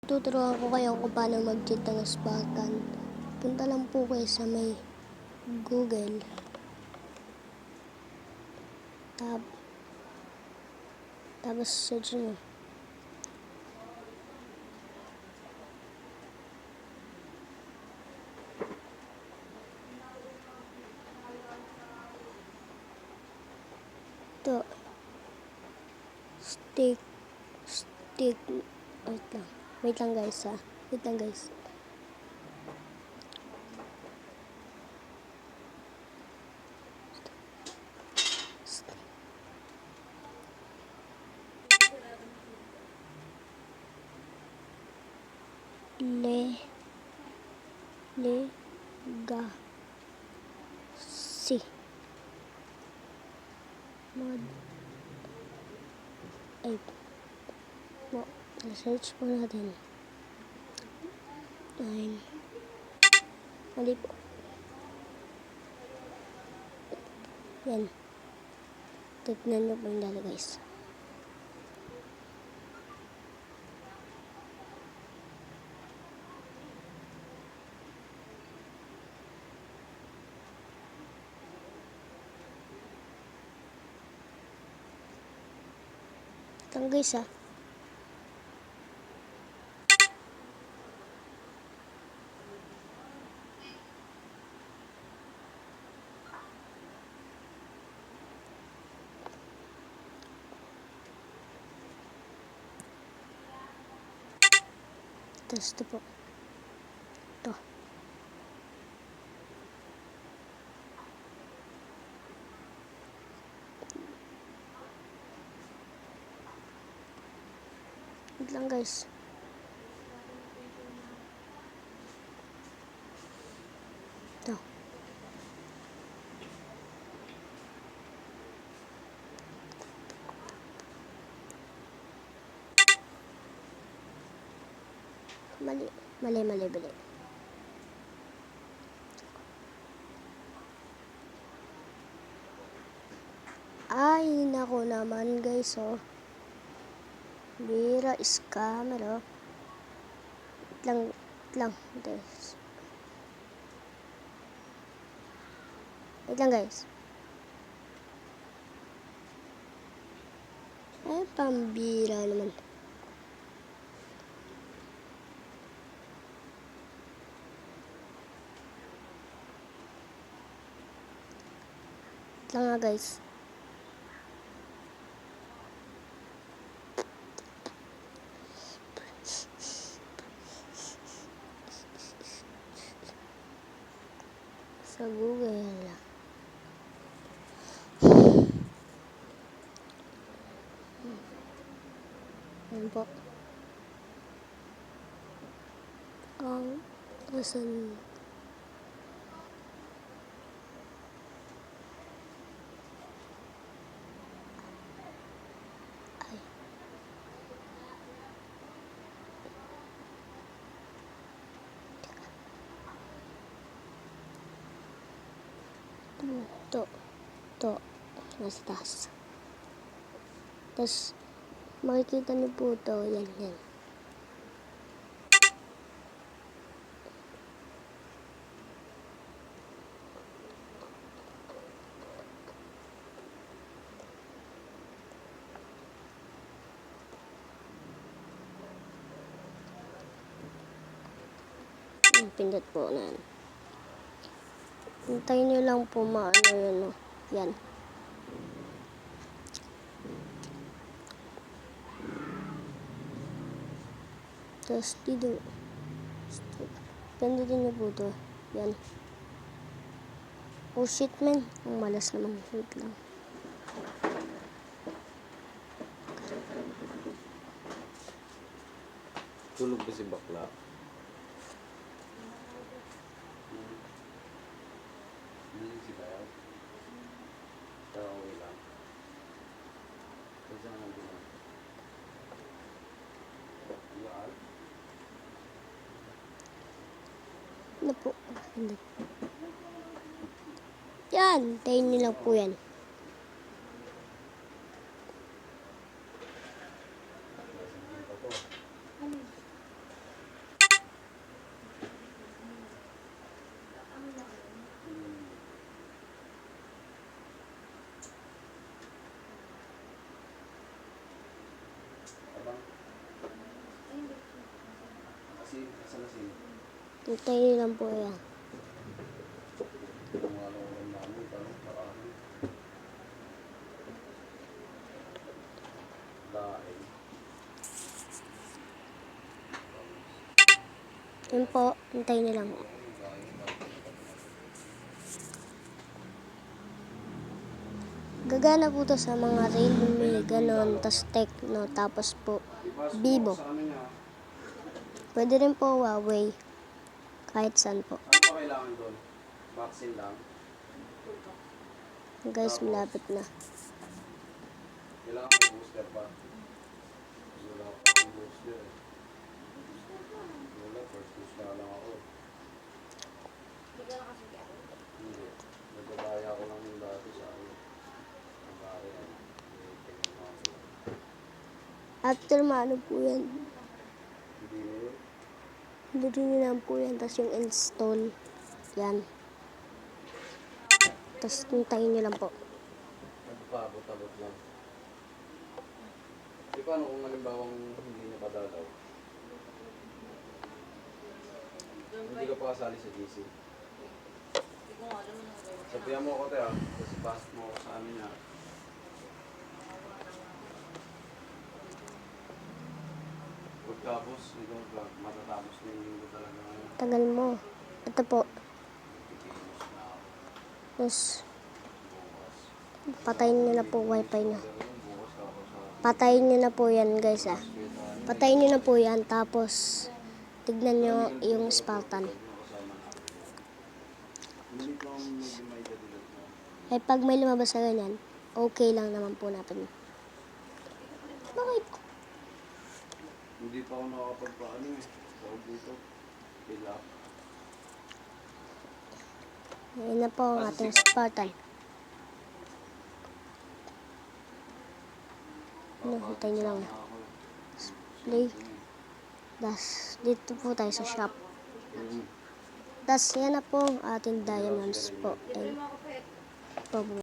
Tuturuan ko kayo kung paano mag-cheat ng Spartan. Punta lang po kayo sa may Google. Tapos search nyo. Ito. Stick. Wait lang guys ha. Wait lang guys. Legacy mod ay search po natin. Ay mali po. Yan, tignan nyo po yung dali guys. Ito guys ha. Tapos ito po. Ito. Wait lang guys. Ito. Mali. Ay, nako naman guys, oh. Bira scammer, oh. Wait lang. Wait lang guys. Ay, pambira naman. Wait lang nga guys. Sa Google. Ayan po. Asan? Ay. Ito. Nasa taas. Tapos, makikita niyo po ito. Yan. Pindot po na yan. Hintayin nyo lang po maano yun, no? Yan. Tapos dito. Pindutin nyo po ito. Yan. Oh shit man. Ang malas naman. Wait lang. Tulog ba si bakla? Si Bayaw? Tawag lang. Kasi ang nandun. Ano po? Yan. Tayin nyo lang po yan. Nasaan na sino? Hintayin niyo lang po yan. Kung ano ang namin, parang parang. Dahil. Yun po, hintayin niyo lang po. Gagana po to sa mga Realme, ganon, tas Tecno, tapos po Vivo. Sa ano niya? Pwede rin po Huawei, kahit saan po. Ano pa kailangan doon? Vaccine lang? Guys, malapit na. Kailangan may booster pa. Wala pa akong booster eh. Wala, first dose na lang ako. Hindi. Nagkabaya ko lang yung dati sa ano. Ang bayan. After maano po yan, Hindi na yun. hindi rin lang po yan, tas yung install, yan. Tas hintayin niyo lang po. Nagpaabot-abot lang. Di paano kung halimbawang hindi na padalaw? Hindi ka pa kasali sa GC. Sabihan mo ako tayo, kasi pasok mo ako sa amin niya. Pagkapos, ito matatapos na yung linggo talaga ngayon. Tagal mo. Ito po. Tikilos na ako. Tapos, Bukas. patayin niyo na po wifi niyo. Bukas ako sa Patayin niyo na po yan, guys, ah. hospital. Patayin niyo na po yan, tapos tignan niyo yung Spartan. Hindi ko ang medyo may dadilag mo. Eh, pag may lumabas na ganyan, okay lang naman po natin. Bakit? Hindi pa ako nakakapagpaano eh. Tawag dito. Fill up. Ayan na po ang ating Spartan. Ano, hintayin niyo lang. Play. Das, dito po tayo sa shop. Das, yan na po ang ating diamonds po. And, po.